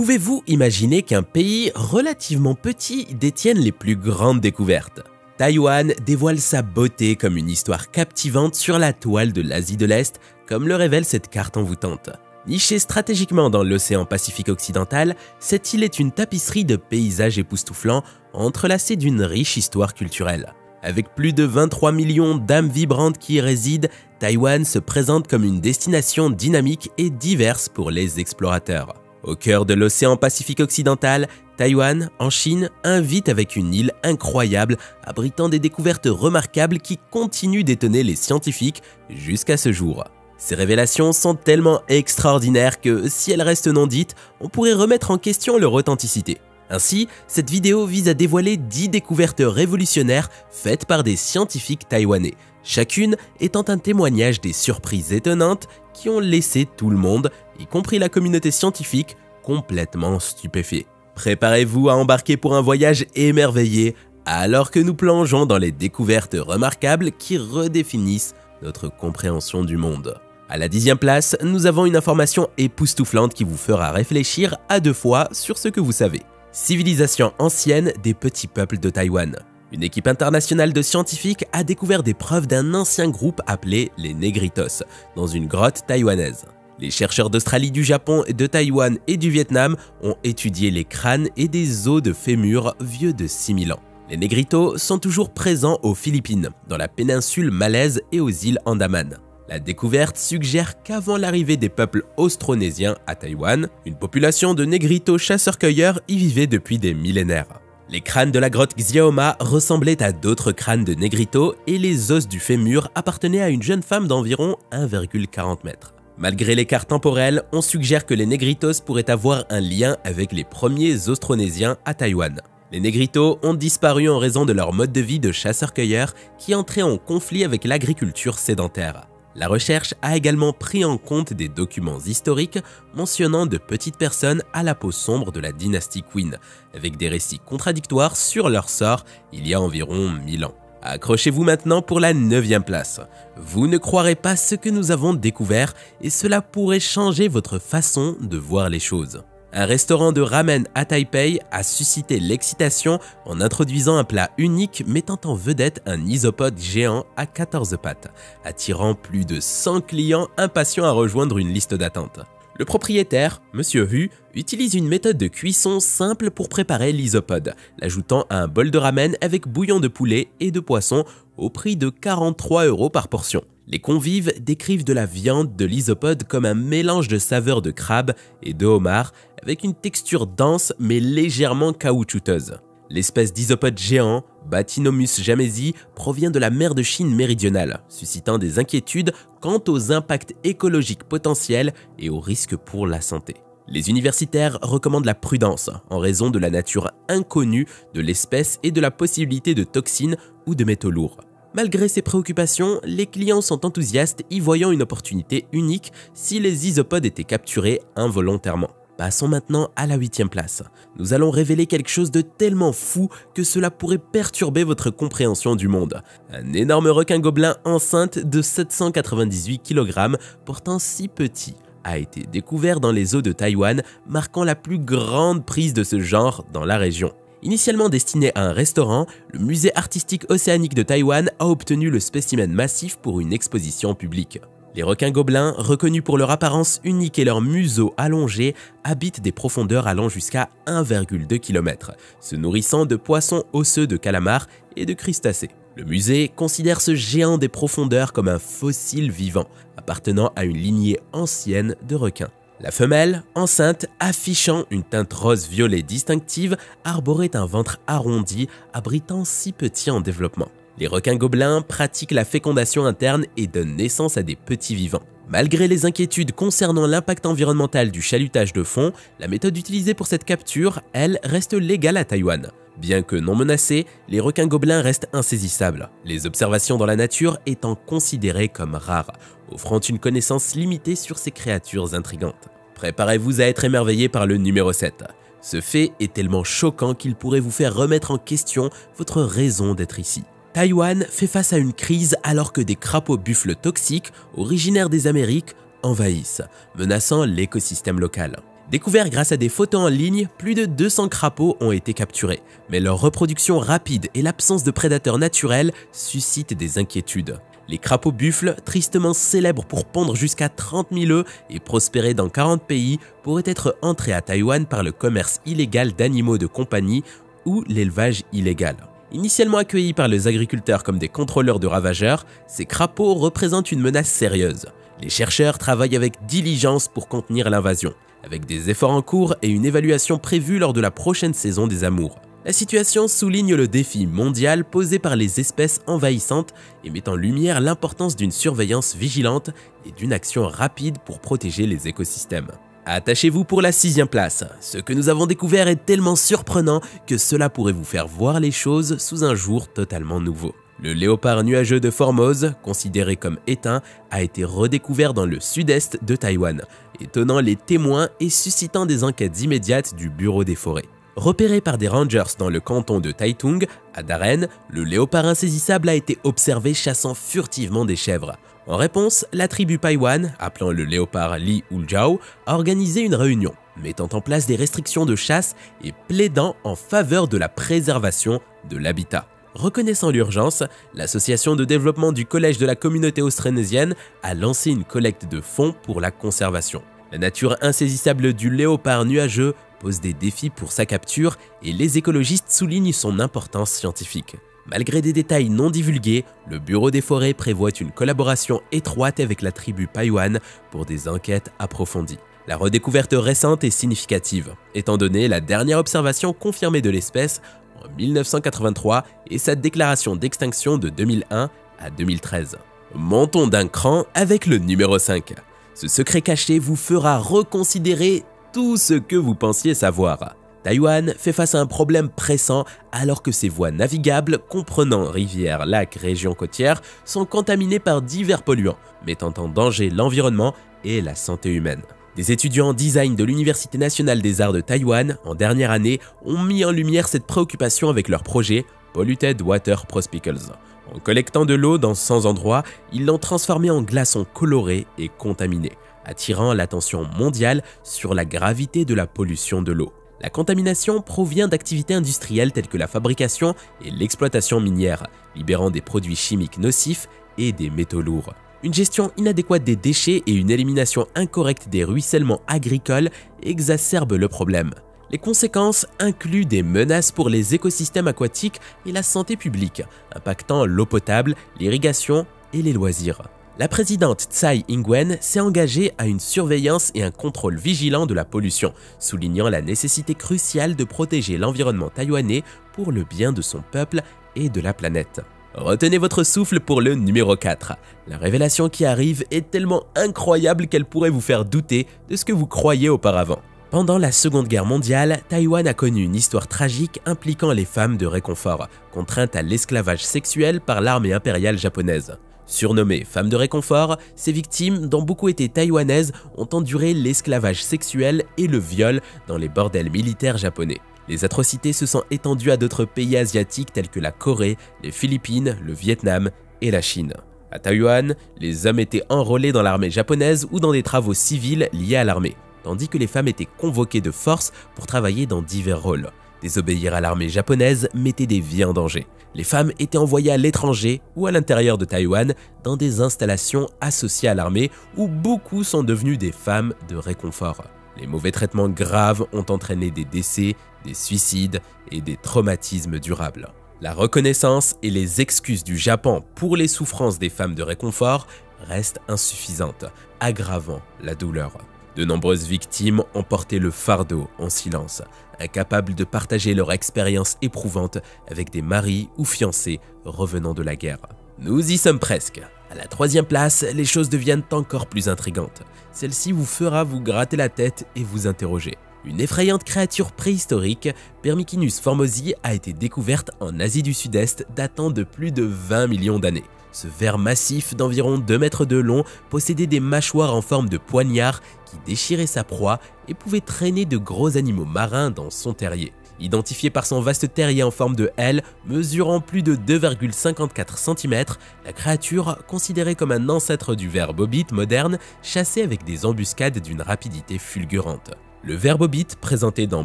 Pouvez-vous imaginer qu'un pays relativement petit détienne les plus grandes découvertes? Taïwan dévoile sa beauté comme une histoire captivante sur la toile de l'Asie de l'Est, comme le révèle cette carte envoûtante. Nichée stratégiquement dans l'océan Pacifique occidental, cette île est une tapisserie de paysages époustouflants, entrelacés d'une riche histoire culturelle. Avec plus de 23 millions d'âmes vibrantes qui y résident, Taïwan se présente comme une destination dynamique et diverse pour les explorateurs. Au cœur de l'océan Pacifique occidental, Taïwan, en Chine, invite avec une île incroyable, abritant des découvertes remarquables qui continuent d'étonner les scientifiques jusqu'à ce jour. Ces révélations sont tellement extraordinaires que, si elles restent non dites, on pourrait remettre en question leur authenticité. Ainsi, cette vidéo vise à dévoiler 10 découvertes révolutionnaires faites par des scientifiques taïwanais, chacune étant un témoignage des surprises étonnantes qui ont laissé tout le monde, y compris la communauté scientifique, complètement stupéfait. Préparez-vous à embarquer pour un voyage émerveillé alors que nous plongeons dans les découvertes remarquables qui redéfinissent notre compréhension du monde. À la 10e place, nous avons une information époustouflante qui vous fera réfléchir à 2 fois sur ce que vous savez. Civilisation ancienne des petits peuples de Taïwan. Une équipe internationale de scientifiques a découvert des preuves d'un ancien groupe appelé les Négritos, dans une grotte taïwanaise. Les chercheurs d'Australie, du Japon, de Taïwan et du Vietnam ont étudié les crânes et des os de fémurs vieux de 6000 ans. Les Négritos sont toujours présents aux Philippines, dans la péninsule malaise et aux îles Andaman. La découverte suggère qu'avant l'arrivée des peuples austronésiens à Taïwan, une population de Négritos chasseurs-cueilleurs y vivait depuis des millénaires. Les crânes de la grotte Xiaoma ressemblaient à d'autres crânes de Négritos et les os du fémur appartenaient à une jeune femme d'environ 1,40 m. Malgré l'écart temporel, on suggère que les Négritos pourraient avoir un lien avec les premiers austronésiens à Taïwan. Les Négritos ont disparu en raison de leur mode de vie de chasseurs-cueilleurs qui entrait en conflit avec l'agriculture sédentaire. La recherche a également pris en compte des documents historiques mentionnant de petites personnes à la peau sombre de la dynastie Qin, avec des récits contradictoires sur leur sort il y a environ 1000 ans. Accrochez-vous maintenant pour la 9e place. Vous ne croirez pas ce que nous avons découvert et cela pourrait changer votre façon de voir les choses. Un restaurant de ramen à Taipei a suscité l'excitation en introduisant un plat unique mettant en vedette un isopode géant à 14 pattes, attirant plus de 100 clients impatients à rejoindre une liste d'attente. Le propriétaire, Monsieur Hu, utilise une méthode de cuisson simple pour préparer l'isopode, l'ajoutant à un bol de ramen avec bouillon de poulet et de poisson au prix de 43 € par portion. Les convives décrivent de la viande de l'isopode comme un mélange de saveurs de crabe et de homard avec une texture dense mais légèrement caoutchouteuse. L'espèce d'isopode géant, Bathynomus jamesi, provient de la mer de Chine méridionale, suscitant des inquiétudes quant aux impacts écologiques potentiels et aux risques pour la santé. Les universitaires recommandent la prudence en raison de la nature inconnue de l'espèce et de la possibilité de toxines ou de métaux lourds. Malgré ces préoccupations, les clients sont enthousiastes y voyant une opportunité unique si les isopodes étaient capturés involontairement. Passons maintenant à la 8e place. Nous allons révéler quelque chose de tellement fou que cela pourrait perturber votre compréhension du monde. Un énorme requin gobelin enceinte de 798 kg, portant si petit, a été découvert dans les eaux de Taïwan, marquant la plus grande prise de ce genre dans la région. Initialement destiné à un restaurant, le musée artistique océanique de Taïwan a obtenu le spécimen massif pour une exposition publique. Les requins gobelins, reconnus pour leur apparence unique et leur museau allongé, habitent des profondeurs allant jusqu'à 1,2 km, se nourrissant de poissons osseux de calamars et de crustacés. Le musée considère ce géant des profondeurs comme un fossile vivant, appartenant à une lignée ancienne de requins. La femelle, enceinte, affichant une teinte rose-violet distinctive, arborait un ventre arrondi, abritant 6 petits en développement. Les requins gobelins pratiquent la fécondation interne et donnent naissance à des petits vivants. Malgré les inquiétudes concernant l'impact environnemental du chalutage de fond, la méthode utilisée pour cette capture, elle, reste légale à Taïwan. Bien que non menacés, les requins gobelins restent insaisissables, les observations dans la nature étant considérées comme rares, offrant une connaissance limitée sur ces créatures intrigantes. Préparez-vous à être émerveillé par le numéro 7. Ce fait est tellement choquant qu'il pourrait vous faire remettre en question votre raison d'être ici. Taïwan fait face à une crise alors que des crapauds buffles toxiques, originaires des Amériques, envahissent, menaçant l'écosystème local. Découverts grâce à des photos en ligne, plus de 200 crapauds ont été capturés, mais leur reproduction rapide et l'absence de prédateurs naturels suscitent des inquiétudes. Les crapauds buffles, tristement célèbres pour pondre jusqu'à 30 000 œufs et prospérer dans 40 pays, pourraient être entrés à Taïwan par le commerce illégal d'animaux de compagnie ou l'élevage illégal. Initialement accueillis par les agriculteurs comme des contrôleurs de ravageurs, ces crapauds représentent une menace sérieuse. Les chercheurs travaillent avec diligence pour contenir l'invasion, avec des efforts en cours et une évaluation prévue lors de la prochaine saison des amours. La situation souligne le défi mondial posé par les espèces envahissantes et met en lumière l'importance d'une surveillance vigilante et d'une action rapide pour protéger les écosystèmes. Attachez-vous pour la 6e place. Ce que nous avons découvert est tellement surprenant que cela pourrait vous faire voir les choses sous un jour totalement nouveau. Le léopard nuageux de Formose, considéré comme éteint, a été redécouvert dans le sud-est de Taïwan, étonnant les témoins et suscitant des enquêtes immédiates du Bureau des forêts. Repéré par des rangers dans le canton de Taitung, à Daren, le léopard insaisissable a été observé chassant furtivement des chèvres. En réponse, la tribu Paiwan, appelant le léopard Li Uljao, a organisé une réunion, mettant en place des restrictions de chasse et plaidant en faveur de la préservation de l'habitat. Reconnaissant l'urgence, l'association de développement du collège de la communauté austronésienne a lancé une collecte de fonds pour la conservation. La nature insaisissable du léopard nuageux pose des défis pour sa capture et les écologistes soulignent son importance scientifique. Malgré des détails non divulgués, le Bureau des forêts prévoit une collaboration étroite avec la tribu Paiwan pour des enquêtes approfondies. La redécouverte récente est significative, étant donné la dernière observation confirmée de l'espèce en 1983 et sa déclaration d'extinction de 2001 à 2013. Montons d'un cran avec le numéro 5. Ce secret caché vous fera reconsidérer tout ce que vous pensiez savoir. Taïwan fait face à un problème pressant alors que ses voies navigables, comprenant rivières, lacs, régions côtières, sont contaminées par divers polluants, mettant en danger l'environnement et la santé humaine. Des étudiants en design de l'Université nationale des arts de Taïwan, en dernière année, ont mis en lumière cette préoccupation avec leur projet Polluted Water Prospicles. En collectant de l'eau dans 100 endroits, ils l'ont transformée en glaçons colorés et contaminés, attirant l'attention mondiale sur la gravité de la pollution de l'eau. La contamination provient d'activités industrielles telles que la fabrication et l'exploitation minière, libérant des produits chimiques nocifs et des métaux lourds. Une gestion inadéquate des déchets et une élimination incorrecte des ruissellements agricoles exacerbent le problème. Les conséquences incluent des menaces pour les écosystèmes aquatiques et la santé publique, impactant l'eau potable, l'irrigation et les loisirs. La présidente Tsai Ing-wen s'est engagée à une surveillance et un contrôle vigilant de la pollution, soulignant la nécessité cruciale de protéger l'environnement taïwanais pour le bien de son peuple et de la planète. Retenez votre souffle pour le numéro 4. La révélation qui arrive est tellement incroyable qu'elle pourrait vous faire douter de ce que vous croyiez auparavant. Pendant la Seconde Guerre mondiale, Taïwan a connu une histoire tragique impliquant les femmes de réconfort, contraintes à l'esclavage sexuel par l'armée impériale japonaise. Surnommées femmes de réconfort, ces victimes, dont beaucoup étaient taïwanaises, ont enduré l'esclavage sexuel et le viol dans les bordels militaires japonais. Les atrocités se sont étendues à d'autres pays asiatiques tels que la Corée, les Philippines, le Vietnam et la Chine. À Taïwan, les hommes étaient enrôlés dans l'armée japonaise ou dans des travaux civils liés à l'armée, tandis que les femmes étaient convoquées de force pour travailler dans divers rôles. Désobéir à l'armée japonaise mettait des vies en danger. Les femmes étaient envoyées à l'étranger ou à l'intérieur de Taïwan dans des installations associées à l'armée où beaucoup sont devenues des femmes de réconfort. Les mauvais traitements graves ont entraîné des décès, des suicides et des traumatismes durables. La reconnaissance et les excuses du Japon pour les souffrances des femmes de réconfort restent insuffisantes, aggravant la douleur. De nombreuses victimes ont porté le fardeau en silence, incapables de partager leur expérience éprouvante avec des maris ou fiancés revenant de la guerre. Nous y sommes presque. À la 3e place, les choses deviennent encore plus intrigantes. Celle-ci vous fera vous gratter la tête et vous interroger. Une effrayante créature préhistorique, Permichinus formosi, a été découverte en Asie du Sud-Est datant de plus de 20 millions d'années. Ce ver massif d'environ 2 mètres de long possédait des mâchoires en forme de poignard qui déchiraient sa proie et pouvait traîner de gros animaux marins dans son terrier. Identifié par son vaste terrier en forme de L, mesurant plus de 2,54 cm, la créature, considérée comme un ancêtre du ver bobite moderne, chassait avec des embuscades d'une rapidité fulgurante. Le verbobite, présenté dans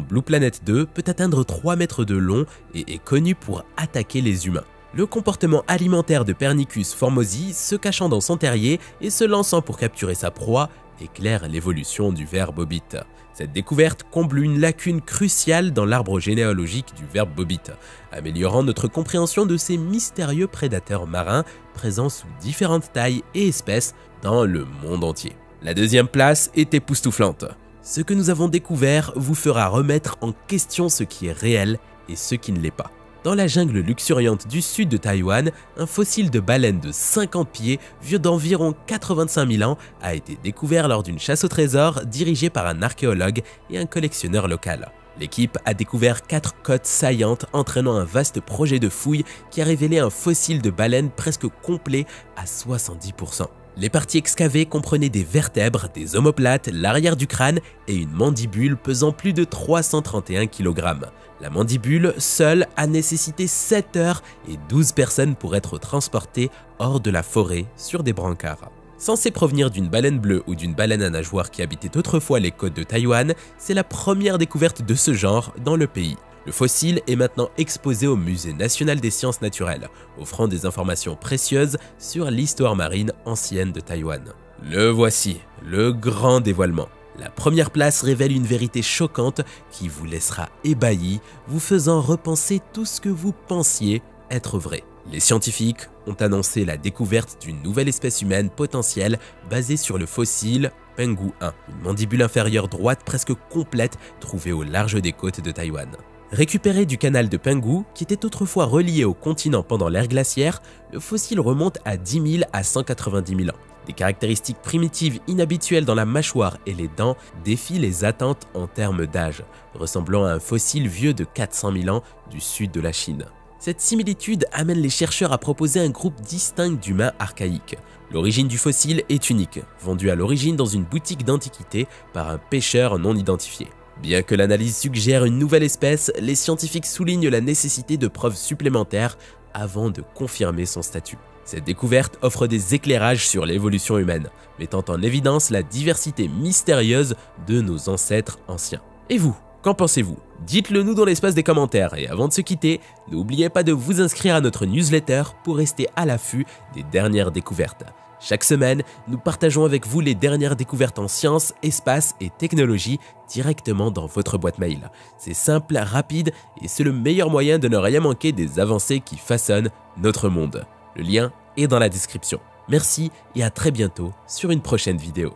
Blue Planet 2, peut atteindre 3 mètres de long et est connu pour attaquer les humains. Le comportement alimentaire de Pernicus formosi, se cachant dans son terrier et se lançant pour capturer sa proie, éclaire l'évolution du verbobite. Cette découverte comble une lacune cruciale dans l'arbre généalogique du verbobite, améliorant notre compréhension de ces mystérieux prédateurs marins présents sous différentes tailles et espèces dans le monde entier. La deuxième place est époustouflante. Ce que nous avons découvert vous fera remettre en question ce qui est réel et ce qui ne l'est pas. Dans la jungle luxuriante du sud de Taïwan, un fossile de baleine de 50 pieds, vieux d'environ 85 000 ans, a été découvert lors d'une chasse au trésor dirigée par un archéologue et un collectionneur local. L'équipe a découvert 4 côtes saillantes entraînant un vaste projet de fouille qui a révélé un fossile de baleine presque complet à 70%. Les parties excavées comprenaient des vertèbres, des omoplates, l'arrière du crâne et une mandibule pesant plus de 331 kg. La mandibule seule a nécessité 7 heures et 12 personnes pour être transportées hors de la forêt sur des brancards. Censé provenir d'une baleine bleue ou d'une baleine à nageoire qui habitait autrefois les côtes de Taïwan, c'est la première découverte de ce genre dans le pays. Le fossile est maintenant exposé au Musée national des sciences naturelles, offrant des informations précieuses sur l'histoire marine ancienne de Taïwan. Le voici, le grand dévoilement. La première place révèle une vérité choquante qui vous laissera ébahi, vous faisant repenser tout ce que vous pensiez être vrai. Les scientifiques ont annoncé la découverte d'une nouvelle espèce humaine potentielle basée sur le fossile Penghu 1, une mandibule inférieure droite presque complète trouvée au large des côtes de Taïwan. Récupéré du canal de Penghu, qui était autrefois relié au continent pendant l'ère glaciaire, le fossile remonte à 10 000 à 190 000 ans. Des caractéristiques primitives inhabituelles dans la mâchoire et les dents défient les attentes en termes d'âge, ressemblant à un fossile vieux de 400 000 ans du sud de la Chine. Cette similitude amène les chercheurs à proposer un groupe distinct d'humains archaïques. L'origine du fossile est unique, vendu à l'origine dans une boutique d'antiquités par un pêcheur non identifié. Bien que l'analyse suggère une nouvelle espèce, les scientifiques soulignent la nécessité de preuves supplémentaires avant de confirmer son statut. Cette découverte offre des éclairages sur l'évolution humaine, mettant en évidence la diversité mystérieuse de nos ancêtres anciens. Et vous, qu'en pensez-vous? Dites-le nous dans l'espace des commentaires et avant de se quitter, n'oubliez pas de vous inscrire à notre newsletter pour rester à l'affût des dernières découvertes. Chaque semaine, nous partageons avec vous les dernières découvertes en sciences, espace et technologie directement dans votre boîte mail. C'est simple, rapide et c'est le meilleur moyen de ne rien manquer des avancées qui façonnent notre monde. Le lien est dans la description. Merci et à très bientôt sur une prochaine vidéo.